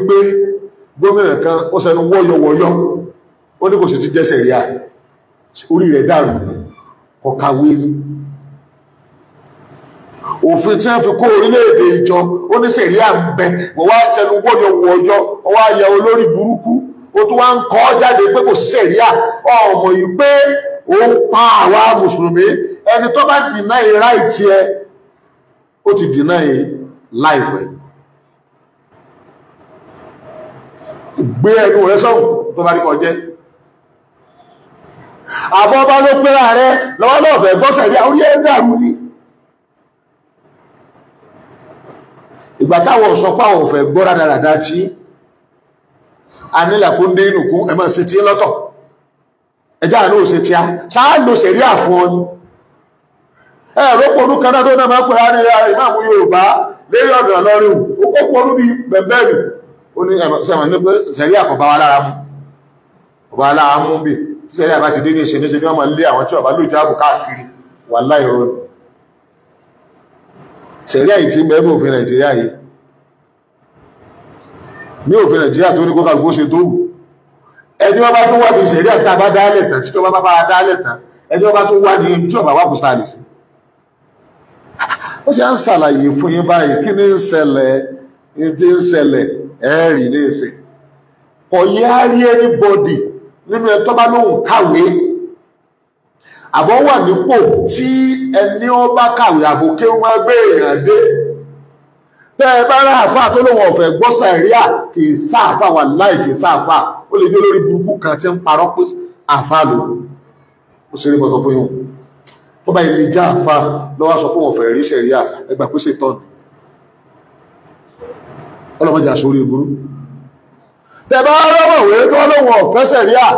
wípé gómìnà kan ó sẹnu wọ́yọ̀wọ́yọ́ ó ní kò sì ti jẹ́ sẹ̀ríà orí rẹ̀ dàrú ọ̀kàwé ni òfin tí wọ́n fi kó orílẹ̀-èdè ìjọ ó ní sẹ̀ríà ń bẹ wọ́n wá sẹnu wọ́yọ̀wọ́yọ́ wọ́n wá yẹ olórí burúkú ó tún wá ń kọ́ jáde pé kò sẹ̀ríà ọmọ yìí pé ó ń pa àwa mùsùlùmí ẹni tó bá deny right ẹ ó ti deny life ẹ gbé ẹnu rẹ sọ́hùn tó bá rí kọ jẹ́ àbọ̀ bá ló pẹ́ra rẹ lọ́wọ́lọ́fẹ́ gbọ́sẹ̀rí orí ẹ̀ dàrú ní ìgbà táwọn sọ pé àwọn òfẹ́ gbọ́ rádaràdá tí a nílẹ̀ kó ń dé inú kún ẹmọ́ sí tí lọ́tọ̀ ẹjá àánú ò sí tí a sáà lò sẹ̀rí àfún ọ ni ẹ̀rọ pọ̀lú kan náà tó náà máa pẹ̀lú àríyá ìmáàmù Yorùbá lérí ọ̀dọ̀ lọ́rin ó kó pọ̀lú bí bẹ̀bẹ̀rù ó ní ẹ̀mọ̀ ní pé sẹ̀rí àkọ́bá wa lára mú ọba aláà mú bí tí sẹ̀rí àbá ti dé ní ìṣẹ́ni ṣe ní ọmọ ilé àwọn tí ọba ló jáàbù káàkiri wà láìrọ́ sẹ̀rí àyí tí mẹ́bẹ̀ òfin Nàìjíríà yìí ní òfin Nàìjíríà tó ní kó kàlùkó ṣe tó wù ẹni ọba tó wà ní sẹ̀rí àtà bá dálẹ̀ tán tí ọba bá dálẹ̀ tán ẹni ọba tó wà ní tí ọba wà kò sáàlì sí ó sì ń ṣàlàyé fún yín báyìí kí ní ń ṣẹlẹ̀ ẹ̀rì ní ìsìn ọ̀yẹ́ á rí anybody nínú ẹ̀tọ́ bá lóhùn kàwé àbọ̀ wà nípò tí ẹni ó bá kàwé àbòké wọn gbé èèyàn dé tẹ́ ẹ bá rá àfáà tó lóhùn ọ̀fẹ́ gbọ́ sàríà kì í sáàfà wà láì kì í sáàfà ó lè dé lórí burúkú kan tí ń parọ́ pé àfáà lò ó ṣeré bọ́ sọ fún yín tó bá ilé já àfáà lọ́wọ́ sọ pé wọ́n fẹ́ rí sàríà ẹgbà pé ṣe tọ́nù ọlọ́mọdé àṣórí ìgbúrú tẹ̀bá ọlọ́mọ̀wé tó lóhun ọ̀fẹ́sẹ̀ rí à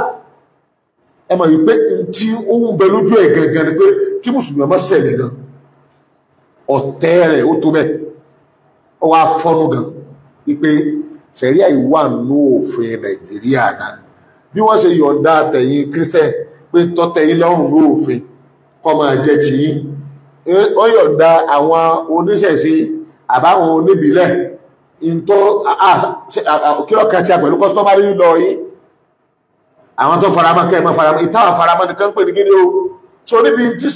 ẹmọ̀ yìí pé tí ó ń bẹ lójú ẹ̀ gẹ̀gẹ̀ ni pé kí mùsùlùmí ọmọ sẹ̀ gẹ̀gẹ̀ ọ̀tẹ́ rẹ̀ ó tó bẹ́ ọ wá fọ́nú gan wípé sẹ̀ríà ìwà nú òfin Nàìjíríà náà bí wọ́n ṣe yọ̀ǹda tẹ̀yìn Kírísítẹ̀ pé tọ́tẹ̀yìn lọ́rùn ní òfin kọ́ máa jẹ́ ti yín ó yọ̀ǹda àwọn oníṣẹ̀ṣe àbáwọn oníbìlẹ̀ ìntọ́ kílọ̀kẹ́ tí a pẹ̀lú customary law yìí àwọn tó faramọ́ kẹ́ mọ́ faramọ́ ìtawà faramọ́ nìkan pè ní gíní o tó níbi tí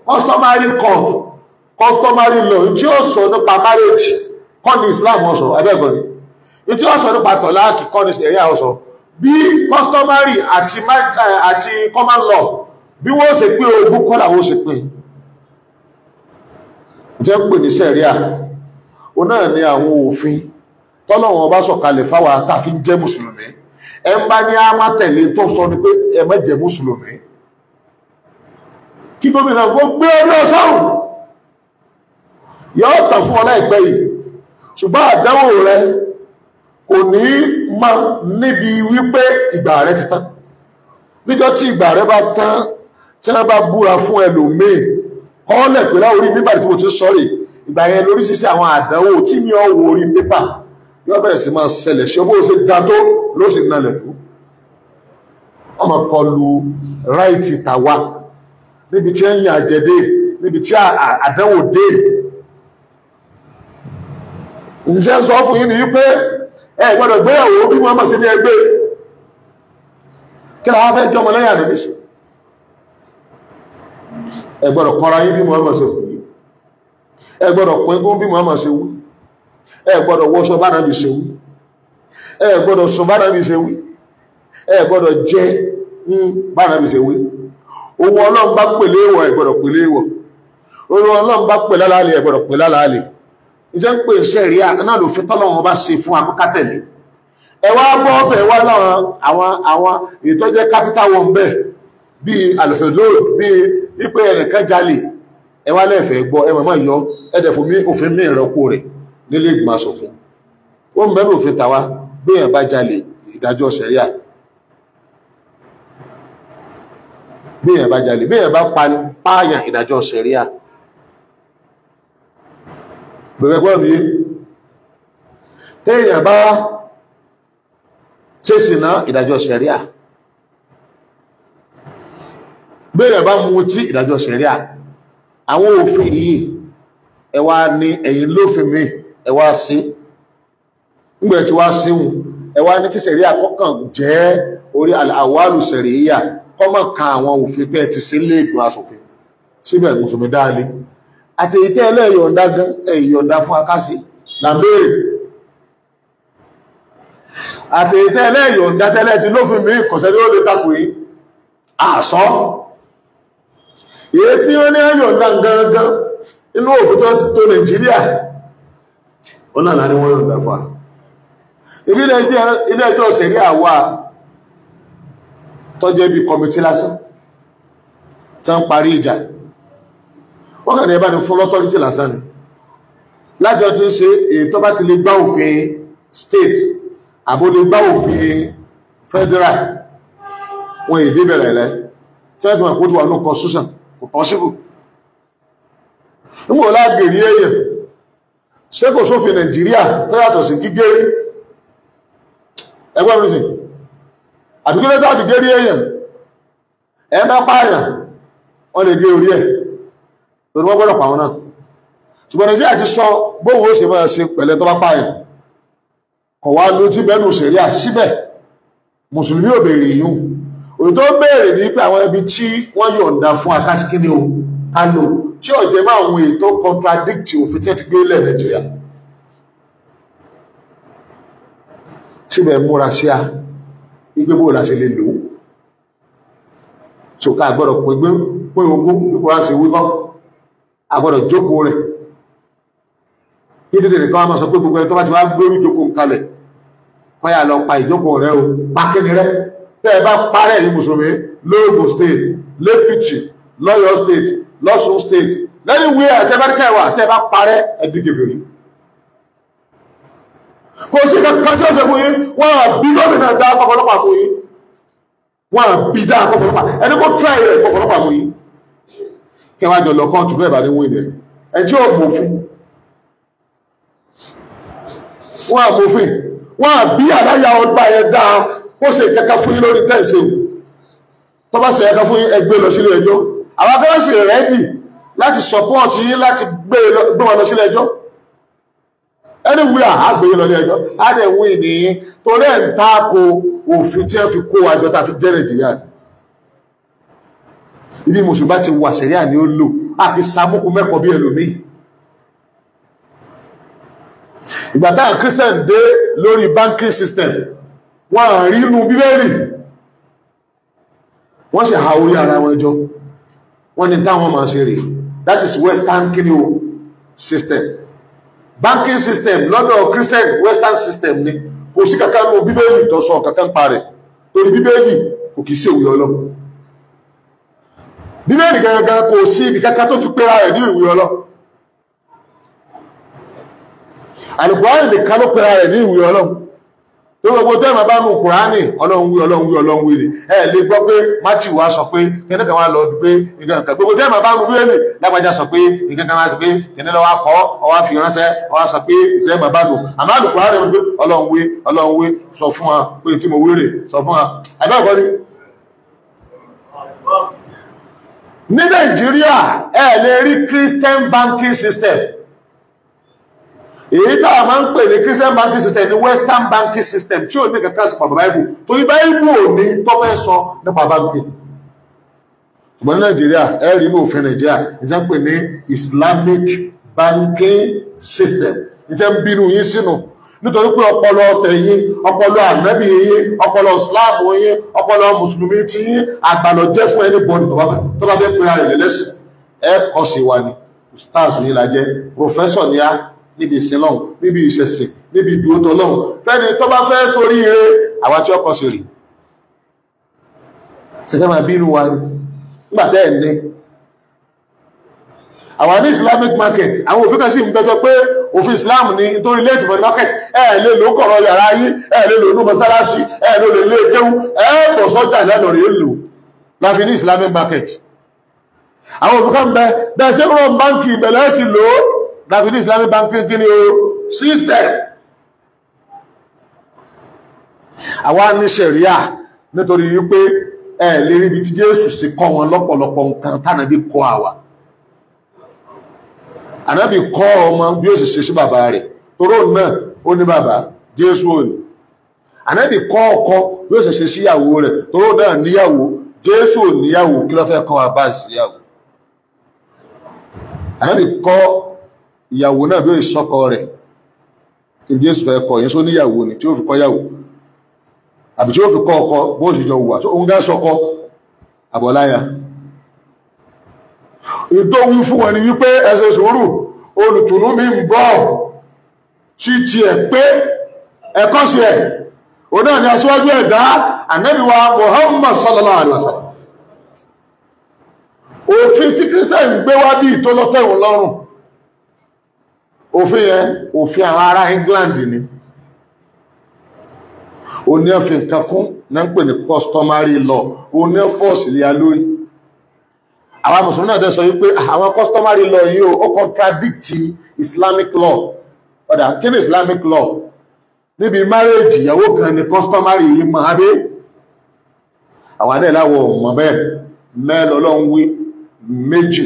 customary court customary law tí ó sọ nípa marriage kọ́ ní Islam ọ̀sọ̀ ẹgbẹ́gbọ̀n ni tí ó sọ nípa tọ̀láàkì kọ́ ní ẹ̀yà ọ̀sọ̀ bí customary àti common law bí wọ́n ṣe pé ogún kọ́ làwọn ṣe pé jẹ́ pè ní sẹ̀ríà ó náà ní àwọn òfin tọ́lọ́wọ́n bá sọ̀kalẹ̀ fáwọn àtàfin jẹ́ mùsùlùmí ẹ ń bá ní a má tẹ̀lé tó sọ ní pé ẹ má jẹ́ mùsùlùmí kí gómìnà kó gbé orí ọ̀sọ́rùn yóò tàn fún ọ láìpẹ́ yìí ṣùgbọ́n àdánwò rẹ kò ní mọ níbi wípé ìgbà rẹ ti tán níjọ́ tí ìgbà rẹ bá tán tí wọ́n bá búra fún ẹlòmíì kọ́ọ́lẹ̀ pé láwọn orí nígbà tí mo ti sọ́rí ìgbà yẹn lórí ṣíṣe àwọn àdánwò tí ní ọwọ́ orí pépà yóò bẹ̀rẹ̀ sí máa ṣẹlẹ̀ ṣe bó ṣe dá tó ló sì nalẹ̀ tó ọmọ kọlu ráìtì tàwa níbi tí ẹ̀yìn àjẹdé níbi tí àdánwò dé ǹjẹ́ sọ fún yín ní wípé ẹ gbọ́dọ̀ gbéyàwó bí wọ́n mọ̀ sí ní ẹgbẹ́ kí làwọn fẹ́ jọmọ lẹ́yìn àdébí sí ẹ gbọ́dọ̀ kọ́ra yín bí wọ́n mọ̀ sí fún yín ẹ gbọ́dọ̀ pín gún bí wọ́n mọ̀ sí wí ẹ gbọ́dọ̀ wọṣọ bá nàbí ṣe wí ẹ gbọ́dọ̀ sùn bá nàbí ṣe wí ẹ gbọ́dọ̀ jẹ bá nàbí ṣe wí owó Ọlọ́run bá pèlé ìwọ̀ ẹ gbọ́dọ̀ pèlé ìwọ̀ owó Ọlọ́run bá pè lálàálẹ̀ ẹ gbọ́dọ̀ pè lálàálẹ̀ ìjẹ́ ń pè ṣẹ̀ríà náà ló fi tọ́lọ́run bá ṣe fún akókátẹ̀lé ẹ wá bọ́ ọbẹ̀ wá láwọn àwọn ètò jẹ́ capital one bẹ́ẹ̀ bíi alhudud bíi ipe ẹnìkan jalè ẹ wá lẹ́ẹ̀fẹ́ gbọ́ ẹ mọ̀mọ́ yọ ẹ̀dẹ̀ fún mi òfin mi ìrọ́pò rẹ̀ nílé ìgbìmọ̀ aṣòfin ó ń bẹ́ẹ̀ òfin tàwa bí èèyàn bá jalè ìdájọ́ ṣẹ̀ríà bí èèyàn bá jalè bí èèyàn bá pààyàn ìdájọ́ ṣẹ̀ríà bẹ̀rẹ̀ gbọ́ mi téèyàn bá ṣèṣìná ìdájọ́ ṣẹ̀ríà bí èèyàn bá mutí ìdájọ́ ṣẹ̀ríà àwọn òfin yìí ẹ wá ní ẹ̀yin lófin mi ẹ wá sí nígbà tí wá síhùn ẹwà ní kí sẹ̀ríà kọ́kàn jẹ́ orí àwálù sẹ̀ríyà kọ́mọ̀ kan àwọn òfin tẹ́ ti sí ilé ìgbìmọ̀ aṣòfin síbẹ̀ mùsùlùmí dáálé àti ìtẹ́ ẹlẹ́yọ̀ǹda gan ẹ̀yọ̀ǹda fún akásí làbẹ́rẹ̀ àti ìtẹ́ ẹlẹ́yọ̀ǹda tẹ́lẹ̀ tí lófin mi kọ̀sẹ́ ní ó lè takò yìí àṣọ èyí tí wọ́n ní ẹ̀yọ̀ǹda gangan inú òfin tó ti tó Nàìjíríà ó náà láti wọ́n yọ̀ǹda fún ilé ẹjọ́ sẹ̀rí àwa tọ́jẹ́ bí kọmití lásán tí wọ́n parí ìjà wọ́n kàn ní ẹbá ní fún lọ́tọ́rítì lásán ni láti ọdún ṣe èyí tó bá ti lè gbá òfin state àbó lè gbá òfin federal wọn èdè bẹ̀rẹ̀ rẹ̀ tí wọ́n ti mọ̀ kójú wà ní constitution kò possible nígbò lágbèrí èèyàn ṣé kò sófin Nàìjíríà tó yàtọ̀ sí gígérí ẹgbẹ́ mìíràn àbíkílẹ̀ tó àbígérí èèyàn ẹ bá pààyàn wọ́n lè gé orí ẹ̀ lórí wọ́n gbọ́dọ̀ pàwọn náà ṣùgbọ́n Nàìjíríà ti sọ bóhùn ó ṣe máa ṣe pẹ̀lẹ́ tó bá pààyàn kọ̀ wá lójú bẹ́nu ṣẹ̀ríà síbẹ̀ mùsùlùmí ò béèrè yìí òyìn tó béèrè ní pé àwọn ibi tí wọ́n yọ̀ǹda fún akásíkíní o ká lò tí ó jẹ́ máa àwọn ètò contradict òfin tí ti gbé ilẹ̀ Nàìjíríà síbẹ̀ múra sí a igbébò láti lè lò tó ká gbọ́dọ̀ pín ogún nípa ṣe wíkọ́ agbọ́dọ̀ jókòó rẹ̀ kí dédé nìkan máa sọ pé gbogbo ẹni tó bá ti wá gbórí jókòó kalẹ̀ kọ́yà lọ pa ìjókòó rẹ̀ o pákíní rẹ̀ tẹ́ ẹ bá parẹ́ ní mùsùlùmí lóògùn state lẹ́kìtì lọ́yọ̀ state lọ́ṣùn state lẹ́ni wíyà tẹ́ bá díkẹ́ wà tẹ́ bá parẹ́ ẹ̀dígèbèrè kò sí kankan tí ó ṣe fún yín wọ́n bí gómìnà dá pọ̀pọ̀lọpàá fún yín wọ́n bí dá pọ̀pọ̀lọpàá ẹni kó tíráì rẹ̀ pọ̀pọ̀lọpàá fún yín kẹwàá jọ lọ kọ́ọ̀tù bẹ́ẹ̀ bá ní wọ́n ilẹ̀ ẹjọ́ òmòfin wọ́n àmòfin wọ́n àbí àláyà ọgbà ẹ̀ dá kó ṣe kẹka fún yín lórí tẹ́ẹ̀sẹ̀ tó bá ṣe kẹka fún yín ẹgbẹ́ lọ sílé ẹjọ́ àwọn akẹ́wọ́n sì rẹ́dì láti sọpọ́ọ̀tì yín láti gbé wọn lọ sílé ẹjọ́ anywhere àgbèyí lọ ní ẹjọ́ adẹ̀wò ìní torí ẹ̀ ń tako òfin tí wọ́n fi kó àjọ tàbí jẹ́rẹ̀ jìyà ibi mùsùlùmí ti wà sẹ̀ríà ni ó lò àti sàmúkú mẹ́kọ̀ọ́ bí ẹlòmí ìgbà táwọn Christian dé lórí banking system wọ́n rí inú bíbélì wọ́n sì ha orí ara wọn jọ wọ́n ní táwọn máa ṣe rè that is western kini o system banking system lọ́dọ̀ Christian western system ni kò sí kankan nù bíbélì tó sọ kankan pa rẹ̀ torí bíbélì kò kìí ṣe ìwé Ọlọ́run bíbélì gangan kò sí ibi kankan tó fi pera rẹ̀ ní ìwé Ọlọ́run Àlùkùránì nìkan ló pera rẹ̀ ní ìwé Ọlọ́run tó gbogbo tẹ́ẹ̀mà bá mú Kùránì Ọlọ́run wí Ọlọ́run wí Ọlọ́run wí ni ẹ lè gbọ́ pé Mátíù wá sọ pé kẹ́ni kan wá lọ pé nǹkan kan gbogbo tẹ́ẹ̀mà bá mú bíbélì lágbájá sọ pé nǹkan kan wá sọ pé kẹ́ni lọ́wọ́ kọ́ ọwá fi ránṣẹ́ ọwá sọ pé tẹ́ẹ̀mà bá lò àmọ́ Àlùkùránì rẹ̀ pé Ọlọ́run wí sọ fún wa pé tí mo wí rè sọ fún wa àbẹ́ẹ̀kọ́ ni. Ní Nàìjíríà ẹ lè rí Christian banking system èyí tá a máa ń pè ní Christian banking system ní Western banking system tí ò ní kankan sí pàpà báyìí torí báyìí ò ní tó fẹ́ sọ nípa banking ṣùgbọ́n ní Nàìjíríà ẹ rí ní òfin Nàìjíríà ìjẹ́ ń pè ní Islamic banking system ìjẹ́ ń bínú yín sínú nítorí pé ọpọlọ tẹ̀yìn ọpọlọ ànábì yín ọpọlọ Islam yín ọpọlọ mùsùlùmí tí yín àgbàlọ jẹ́ fún anybody tó bá fẹ́ pera rẹ̀ lẹ́lẹ́sìn ẹ kọ́ sí wa ni stars yìí la jẹ́ professor ni a níbi ìsinlọ́hun níbi ìṣẹ̀sìn níbi ìdúrótọ́ lọ́hun fẹ́ni tó bá fẹ́ sórí ire àwọn tí ó kọ́ sí rí ṣẹ̀fẹ́ máa bínú wa ní nígbàtẹ́ ẹ̀ ní àwọn ní Islamic market àwọn òfin kan sí ìbẹ́jọ pé òfin Islam ní nítorí late for market ẹ̀ lè lò kọ̀rọ̀ yàrá yí ẹ̀ lè lò ní mọ́sálásí ẹ̀ lè lò ilé kéwú ẹ̀ pọ̀ sọ́jà lẹ́nà rẹ̀ lò láfi ní Islamic market àwọn òfin kan bẹ́ẹ̀ sí rọ̀ báńkì ìbẹ̀lẹ̀ ti lò láti ní Islamic banking kí ni o system àwa ní ṣẹ̀ríà nítorí wípé ẹ lè rí ibi tí Jésù sì kọ́ wọn lọ́pọ̀lọpọ̀ nǹkan tánàbí kọ́ àwa ànábì kọ́ ọmọ bí ó sì ṣe sí bàbá rẹ̀ toró náà ó ní bàbá Jésù òní ànábì kọ́ ọkọ yóò ṣẹ̀ṣẹ̀ síyàwó rẹ̀ tó náà níyàwó Jésù ò níyàwó kí ló fẹ́ kọ́ wa bá síyàwó ànábì kọ́ ìyàwó náà bí ó ìṣọ́kọ rẹ̀ kí Jésù fẹ́ kọ́ yẹn só níyàwó ni tí ó fi kọ́ yàwó àbí tí ó fi kọ́ ọkọ bó sì jọ wùwà tó ń gá sọkọ àbọ̀láyà ìdóhun fún wọn ni wípé ẹ ṣe sùúrù olùtùnú mi ń bọ̀ tí tiẹ̀ pé ẹ̀kọ́ sí ẹ̀ òun náà ni aṣíwájú ẹ̀dá ànábì wa Muhammad sallallahu alaihi wasallam òfin tí Christian gbé wá bí ìtọ́lọ́tẹ̀wọ̀n lọ́rùn òfin yẹn òfin àwọn ará England ni ó ní ẹ̀fìn nǹkan kún náà ń pè ní customary law ó ní ẹ̀fọ́ọ̀sì lé lórí àwọn mùsùlùmí náà dẹ̀ sọ wípé àwọn customary law yìí ó contradict Islamic law ọ̀dà kí ni Islamic law níbi marriage ìyàwó kan ní customary yìí máa rí àwọn adé láwọ̀ mọ̀ bẹ́ẹ̀ mẹ́lọ́lọ́run wí méjì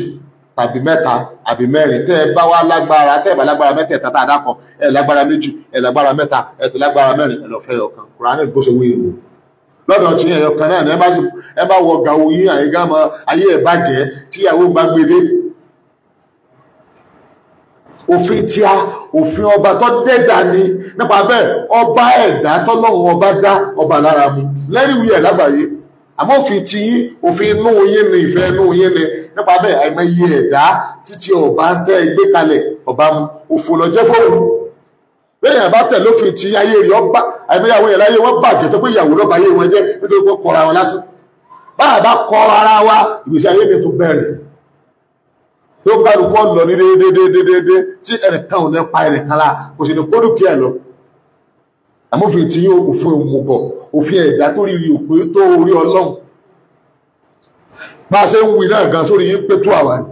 tàbí mẹ́ta àbí mẹ́rin tẹ́ ẹ bá wá lágbára tẹ́ ẹ bá lágbára mẹ́tẹ̀ẹ̀ta tá a dákọ̀ ẹ lágbára méjì ẹ lágbára mẹ́ta ẹ tó lágbára mẹ́rin ẹ lọ fẹ́ ọ̀kan Kùránì bó ṣe wí ìlú lọ́dọ̀ tí ẹyọ kan náà ẹ bá wọ gàwó yín àyíká mọ ayé ẹ bàjẹ́ tíyàwó bá gbede òfin tí a òfin ọba tó dẹ́dà ni nípa bẹ́ẹ̀ ọba ẹ̀dá tọ́lọ́run ọba dá ọba lára mu lẹ́rìí ẹ̀ lágbàáyé àmọ́ òfin tí yín òfin inú yín ni ìfẹ́ inú yín ni nípa bẹ́ẹ̀ àìmọye ẹ̀dá títí ọba tẹ́ gbé kalẹ̀ ọba mu òfò lọ jẹ́ fóònù bẹ́ẹ̀ bá tẹ̀ lófin tí ayé rí ọba àìmọyàwó yẹn láyé wọ́n bàjẹ́ tó pé ìyàwó lọ́ba ayé wọn jẹ́ nítorí pé kọra wọn lásán báyà bá kọ ara wa ìgbésí ayé mi tó bẹ̀rẹ̀ tó kálukú lọ ní déédéé tí ẹnìkan ò ní pa ẹnìkan la kò sì ní kó dúkìá lọ àmófin tí yóò òfin òmùgọ̀ òfin ẹ̀dá tó rí òpé tó orí Ọlọ́run bá a ṣe ń wí náà gan sórí yín pé tó àwa ni